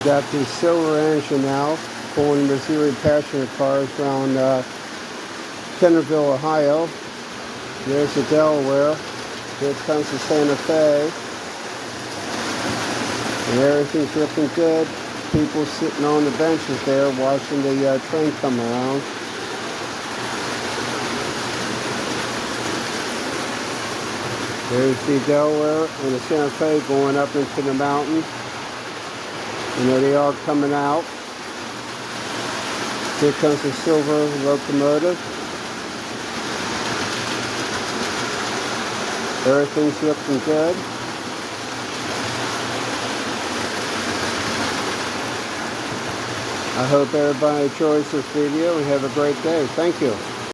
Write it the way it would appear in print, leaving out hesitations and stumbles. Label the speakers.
Speaker 1: got the Silver engine now, pulling Missouri passenger cars around Centerville, Ohio. There's the Delaware. Here comes the Santafe. And everything's looking good. People sitting on the benches there watching the train come around. There's the Delaware and the Santafe going up into the mountains. And there they are coming out. Here comes the Silver locomotive. Everything's looking good. I hope everybody enjoys this video and have a great day. Thank you.